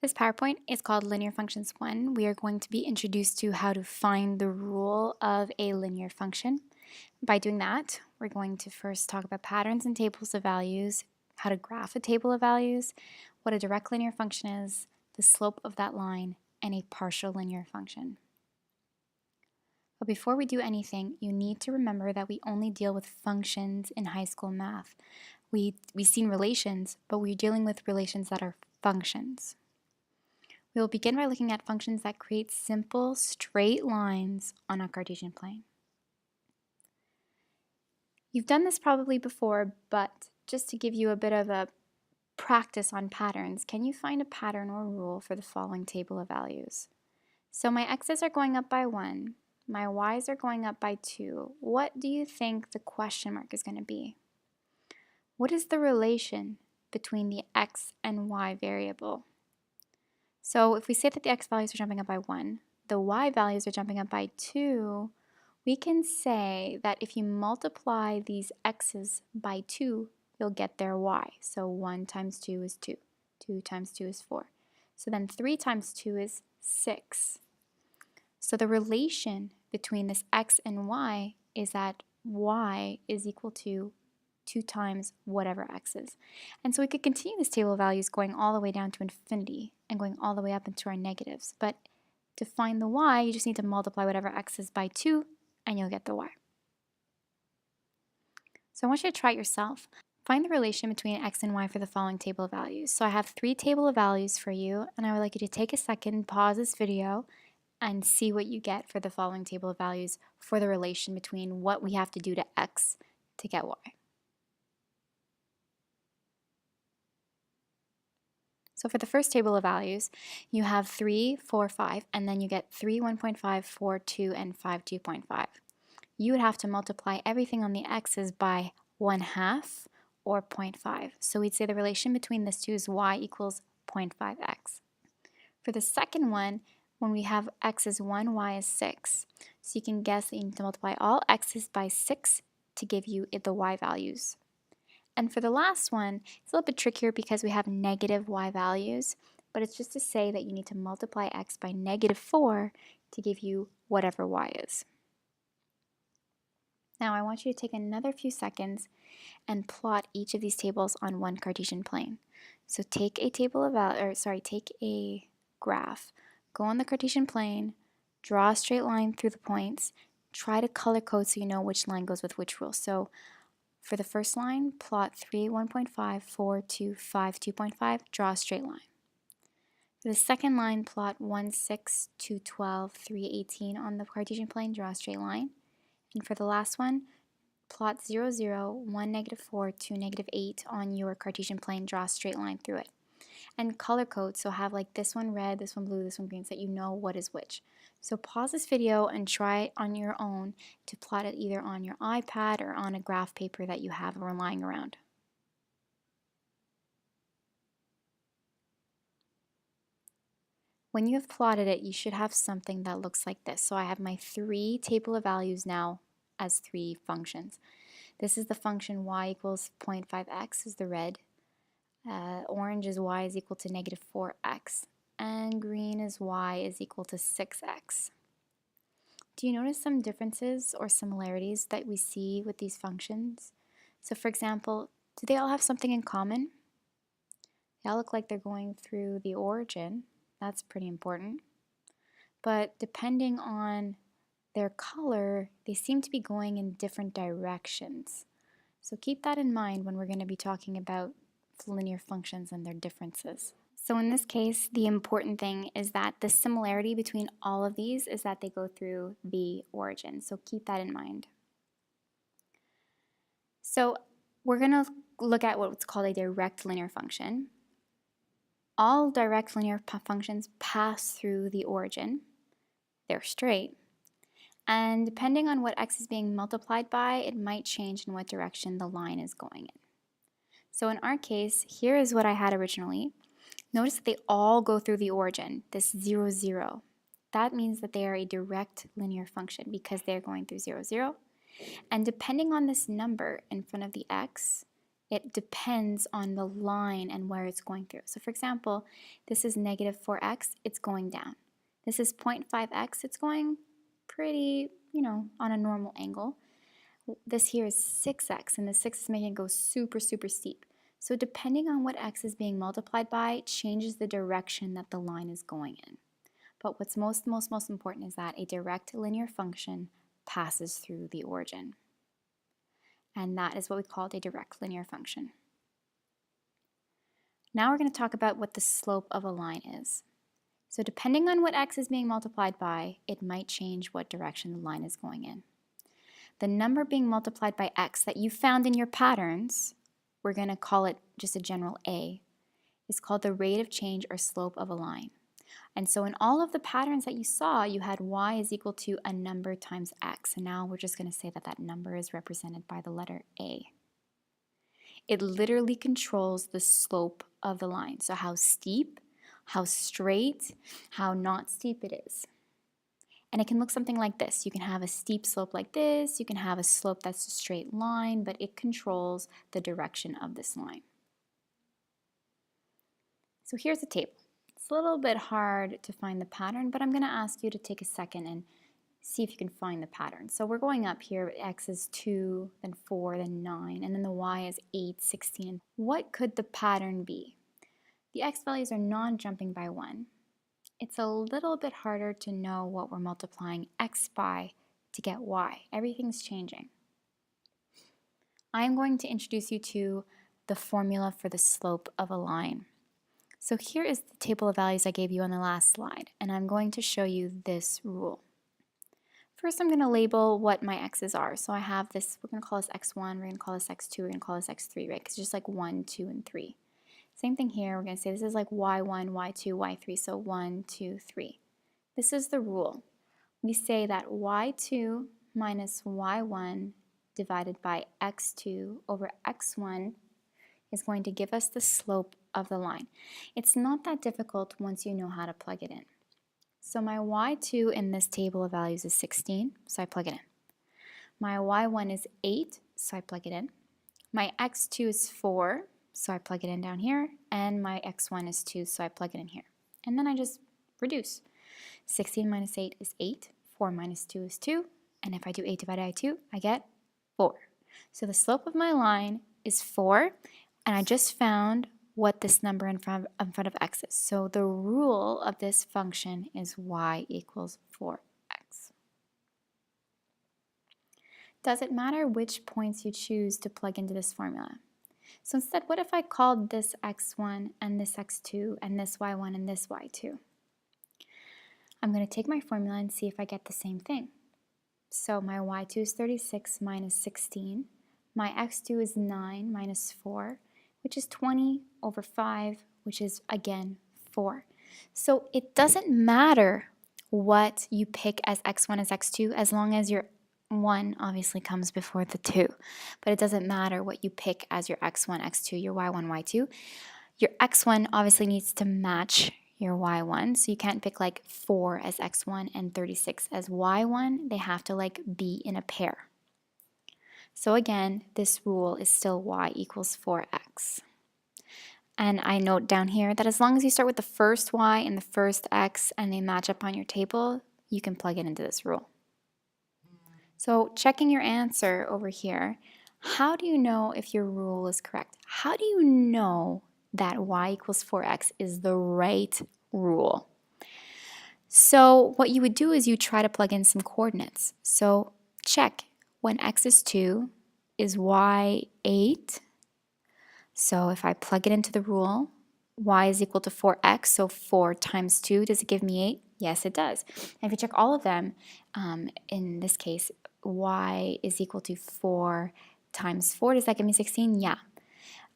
This PowerPoint is called Linear Functions 1. We are going to be introduced to how to find the rule of a linear function. By doing that, we're going to first talk about patterns and tables of values, how to graph a table of values, what a direct linear function is, the slope of that line, and a partial linear function. But before we do anything, you need to remember that we only deal with functions in high school math. We've seen relations, but we're dealing with relations that are functions. We will begin by looking at functions that create simple, straight lines on a Cartesian plane. You've done this probably before, but just to give you a bit of a practice on patterns, can you find a pattern or rule for the following table of values? So my x's are going up by 1, my y's are going up by 2. What do you think the question mark is going to be? What is the relation between the x and y variable? So if we say that the x values are jumping up by 1, the y values are jumping up by 2, we can say that if you multiply these x's by 2, you'll get their y. So 1 times 2 is 2. 2 times 2 is 4. So then 3 times 2 is 6. So the relation between this x and y is that y is equal to 2 times whatever x is. And so we could continue this table of values going all the way down to infinity and going all the way up into our negatives. But to find the y, you just need to multiply whatever x is by 2 and you'll get the y. So I want you to try it yourself. Find the relation between x and y for the following table of values. So I have 3 table of values for you, and I would like you to take a second, pause this video, and see what you get for the following table of values for the relation between what we have to do to x to get y. So for the first table of values, you have 3, 4, 5, and then you get 3, 1.5, 4, 2, and 5, 2.5. You would have to multiply everything on the x's by 1/2 or 0.5. So we'd say the relation between these two is y equals 0.5x. For the second one, when we have x is 1, y is 6. So you can guess that you need to multiply all x's by 6 to give you the y values. And for the last one, it's a little bit trickier because we have negative y values, but it's just to say that you need to multiply x by -4 to give you whatever y is. Now I want you to take another few seconds and plot each of these tables on one Cartesian plane. So take a take a graph, go on the Cartesian plane, draw a straight line through the points, try to color code so you know which line goes with which rule. So for the first line, plot 3, 1.5, 4, 2, 5, 2.5, draw a straight line. For the second line, plot 1, 6, 2, 12, 3, 18 on the Cartesian plane, draw a straight line. And for the last one, plot 0, 0, 1, -4, 2, -8 on your Cartesian plane, draw a straight line through it. And color code, so have like this one red, this one blue, this one green, so that you know what is which. So pause this video and try on your own to plot it either on your iPad or on a graph paper that you have or lying around. When you have plotted it, you should have something that looks like this. So I have my 3 table of values now as 3 functions. This is the function y equals 0.5x is the red. Orange is y is equal to -4x. And green is y is equal to 6x. Do you notice some differences or similarities that we see with these functions? So for example, do they all have something in common? They all look like they're going through the origin. That's pretty important. But depending on their color, they seem to be going in different directions. So keep that in mind when we're going to be talking about linear functions and their differences. So in this case, the important thing is that the similarity between all of these is that they go through the origin. So keep that in mind. So we're going to look at what's called a direct linear function. All direct linear functions pass through the origin. They're straight. And depending on what x is being multiplied by, it might change in what direction the line is going in. So in our case, here is what I had originally. Notice that they all go through the origin, this 0, 0. That means that they are a direct linear function because they're going through 0, 0. And depending on this number in front of the x, It depends on the line and where it's going through. So for example, this is negative 4x, it's going down. This is 0.5x, it's going pretty, on a normal angle. This here is 6x, and the 6 is making it go super, super steep. So depending on what x is being multiplied by, it changes the direction that the line is going in. But what's most important is that a direct linear function passes through the origin. And that is what we call a direct linear function. Now we're going to talk about what the slope of a line is. So depending on what x is being multiplied by, it might change what direction the line is going in. The number being multiplied by x that you found in your patterns, we're going to call it just a general A, is called the rate of change or slope of a line. And so in all of the patterns that you saw, you had y is equal to a number times x. And now we're just going to say that that number is represented by the letter A. It literally controls the slope of the line. So how steep, how straight, how not steep it is. And it can look something like this. You can have a steep slope like this. You can have a slope that's a straight line, but it controls the direction of this line. So here's a table. It's a little bit hard to find the pattern, but I'm going to ask you to take a second and see if you can find the pattern. So we're going up here. X is 2, then 4, then 9, and then the y is 8, 16. What could the pattern be? The x values are non-jumping by 1. It's a little bit harder to know what we're multiplying x by to get y. Everything's changing. I'm going to introduce you to the formula for the slope of a line. So here is the table of values I gave you on the last slide, and I'm going to show you this rule. First, I'm going to label what my x's are. So I have this, we're going to call this x1, we're going to call this x2, we're going to call this x3, right? Because it's just like 1, 2, and 3. Same thing here, we're going to say this is like y1, y2, y3, so 1, 2, 3. This is the rule. We say that y2 minus y1 divided by x2 over x1 is going to give us the slope of the line. It's not that difficult once you know how to plug it in. So my y2 in this table of values is 16, so I plug it in. My y1 is 8, so I plug it in. My x2 is 4, so I plug it in down here. And my x1 is 2, so I plug it in here. And then I just reduce. 16 minus 8 is 8. 4 minus 2 is 2. And if I do 8 divided by 2, I get 4. So the slope of my line is 4. And I just found what this number in front of x is. So the rule of this function is y equals 4x. Does it matter which points you choose to plug into this formula? So instead, what if I called this x1 and this x2 and this y1 and this y2? I'm going to take my formula and see if I get the same thing. So my y2 is 36 minus 16. My x2 is 9 minus 4, which is 20 over 5, which is, again, 4. So it doesn't matter what you pick as x1 as x2, as long as your 1 obviously comes before the 2. But it doesn't matter what you pick as your x1, x2, your y1, y2. Your x1 obviously needs to match your y1, so you can't pick like 4 as x1 and 36 as y1. They have to like be in a pair. So again, this rule is still y equals 4x. And I note down here that as long as you start with the first y and the first x and they match up on your table, you can plug it into this rule. So checking your answer over here, how do you know if your rule is correct? How do you know that y equals 4x is the right rule? So what you would do is you try to plug in some coordinates. So check. When x is 2, is y 8? So if I plug it into the rule, y is equal to 4x, so 4 times 2, does it give me 8? Yes, it does. And if you check all of them, in this case, y is equal to 4 times 4, does that give me 16? Yeah.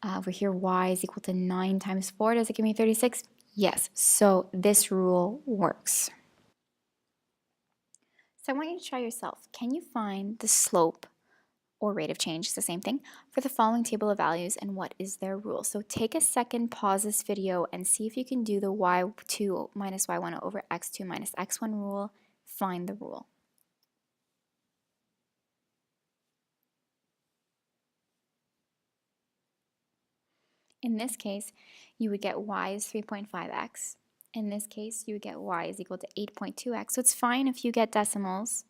Over here, y is equal to 9 times 4, does it give me 36? Yes. So this rule works. So I want you to try yourself. Can you find the slope or rate of change, it's the same thing, for the following table of values and what is their rule? So take a second, pause this video, and see if you can do the y2 minus y1 over x2 minus x1 rule. Find the rule. In this case, you would get y is 3.5x. In this case, you would get y is equal to 8.2x. So it's fine if you get decimals.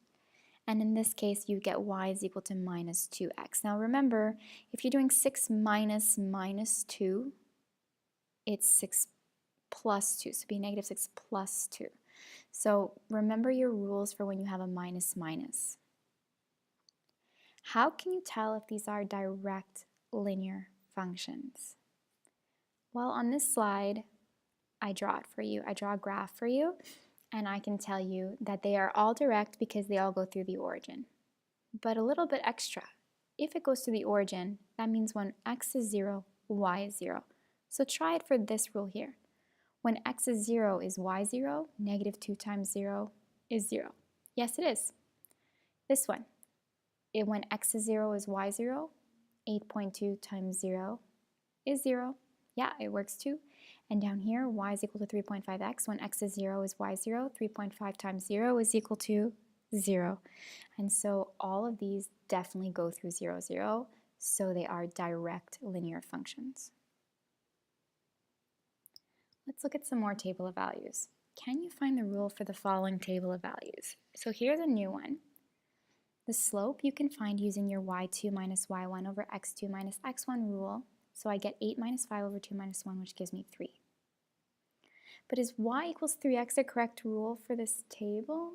And in this case, you get y is equal to minus 2x. Now remember, if you're doing 6 minus minus 2, it's 6 plus 2. So it'd be negative 6 plus 2. So remember your rules for when you have a minus minus. How can you tell if these are direct linear functions? Well, on this slide, I draw it for you. I draw a graph for you, and I can tell you that they are all direct because they all go through the origin. But a little bit extra. If it goes to the origin, that means when x is 0, y is 0. So try it for this rule here. When x is 0 is y 0, negative 2 times 0 is 0. Yes, it is. This one, when x is 0 is y 0, 8.2 times 0 is 0. Yeah, it works too. And down here, y is equal to 3.5x. When x is 0 is y 0, 3.5 times 0 is equal to 0. And so all of these definitely go through 0, 0, so they are direct linear functions. Let's look at some more table of values. Can you find the rule for the following table of values? So here's a new one. The slope you can find using your y2 minus y1 over x2 minus x1 rule. So I get 8 minus 5 over 2 minus 1, which gives me 3. But is y equals 3x a correct rule for this table?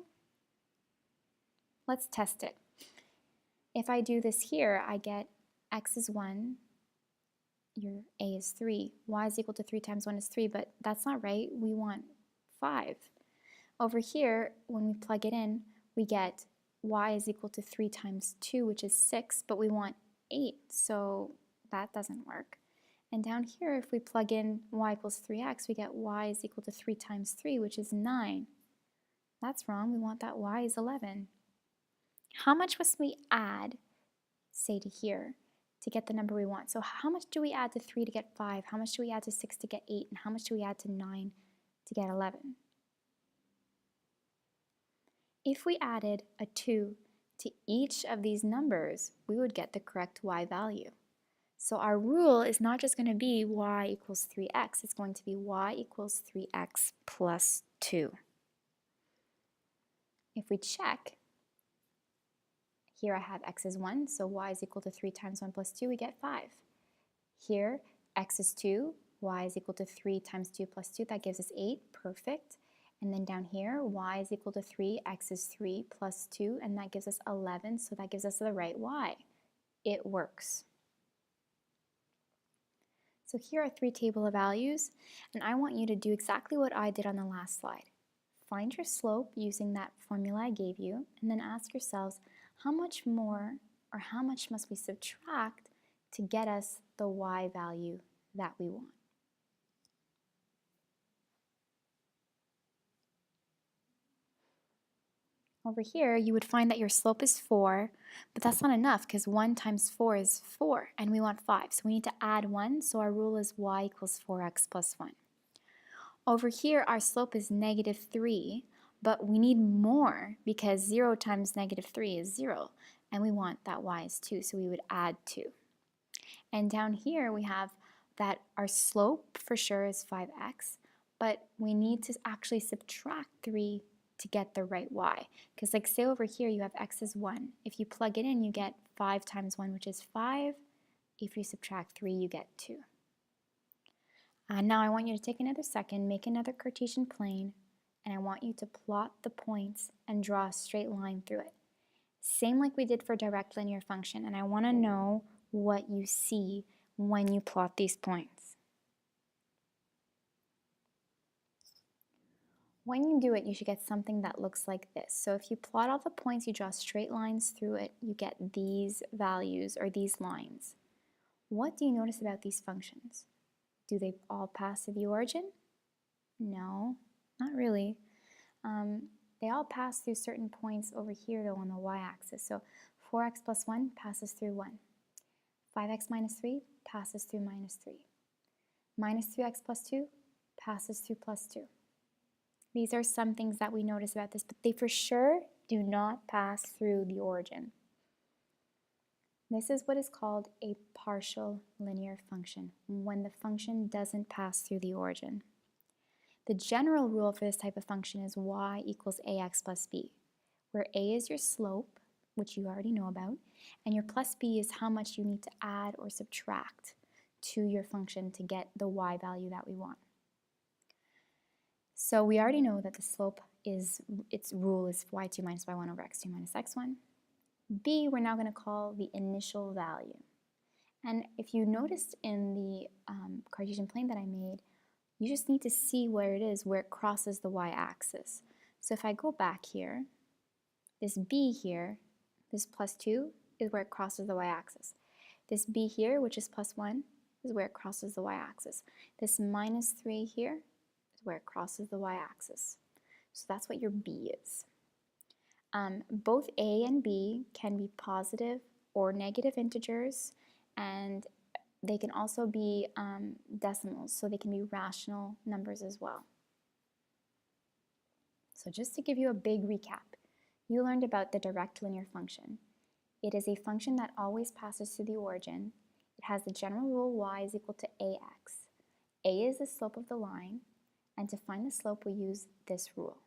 Let's test it. If I do this here, I get x is 1, your a is 3. Y is equal to 3 times 1 is 3, but that's not right. We want 5. Over here, when we plug it in, we get y is equal to 3 times 2, which is 6, but we want 8, so that doesn't work. And down here, if we plug in y equals 3x, we get y is equal to 3 times 3, which is 9. That's wrong. We want that y is 11. How much must we add, say, to here to get the number we want? So how much do we add to 3 to get 5? How much do we add to 6 to get 8? And how much do we add to 9 to get 11? If we added a 2 to each of these numbers, we would get the correct y value. So our rule is not just going to be y equals 3x, it's going to be y equals 3x plus 2. If we check, here I have x is 1, so y is equal to 3 times 1 plus 2, we get 5. Here, x is 2, y is equal to 3 times 2 plus 2, that gives us 8, perfect. And then down here, y is equal to 3, x is 3 plus 2, and that gives us 11, so that gives us the right y. It works. So here are 3 table of values, and I want you to do exactly what I did on the last slide. Find your slope using that formula I gave you, and then ask yourselves, how much more or how much must we subtract to get us the y value that we want? Over here, you would find that your slope is 4, but that's not enough because 1 times 4 is 4, and we want 5. So we need to add 1, so our rule is y equals 4x plus 1. Over here, our slope is negative 3, but we need more because 0 times negative 3 is 0, and we want that y is 2, so we would add 2. And down here, we have that our slope for sure is 5x, but we need to actually subtract 3 to get the right y. Because like say over here you have x is 1. If you plug it in, you get 5 times 1, which is 5. If you subtract 3, you get 2. And now I want you to take another second, make another Cartesian plane, and I want you to plot the points and draw a straight line through it. Same like we did for direct linear function, and I want to know what you see when you plot these points. When you do it, you should get something that looks like this. So if you plot all the points, you draw straight lines through it, you get these values or these lines. What do you notice about these functions? Do they all pass through the origin? No, not really. They all pass through certain points over here though on the y-axis. So 4x plus 1 passes through 1. 5x minus 3 passes through minus 3. Minus 3x plus 2 passes through plus 2. These are some things that we notice about this, but they for sure do not pass through the origin. This is what is called a partial linear function, when the function doesn't pass through the origin. The general rule for this type of function is y equals ax plus b, where a is your slope, which you already know about, and your plus b is how much you need to add or subtract to your function to get the y value that we want. So we already know that the slope is, its rule is y2 minus y1 over x2 minus x1. B we're now going to call the initial value. And if you noticed in the Cartesian plane that I made, you just need to see where it is, where it crosses the y-axis. So if I go back here, this b here, this plus 2, is where it crosses the y-axis. This b here, which is plus 1, is where it crosses the y-axis. This minus 3 here is where it crosses the y-axis. So that's what your b is. Both a and b can be positive or negative integers, and they can also be decimals, so they can be rational numbers as well. So just to give you a big recap, you learned about the direct linear function. It is a function that always passes through the origin. It has the general rule y is equal to ax. A is the slope of the line, and to find the slope we use this rule.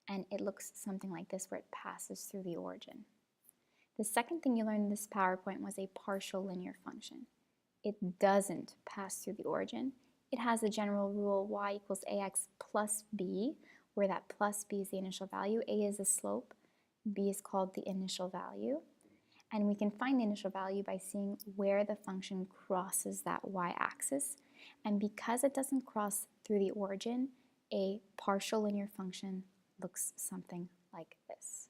And it looks something like this, where it passes through the origin. The second thing you learned in this PowerPoint was a partial linear function. It doesn't pass through the origin. It has the general rule y equals ax plus b, where that plus b is the initial value, a is the slope, b is called the initial value. And we can find the initial value by seeing where the function crosses that y-axis. And because it doesn't cross through the origin, a partial linear function looks something like this.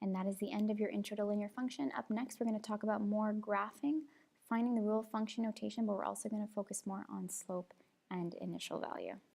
And that is the end of your intro to linear function. Up next, we're going to talk about more graphing, finding the rule of function notation, but we're also going to focus more on slope and initial value.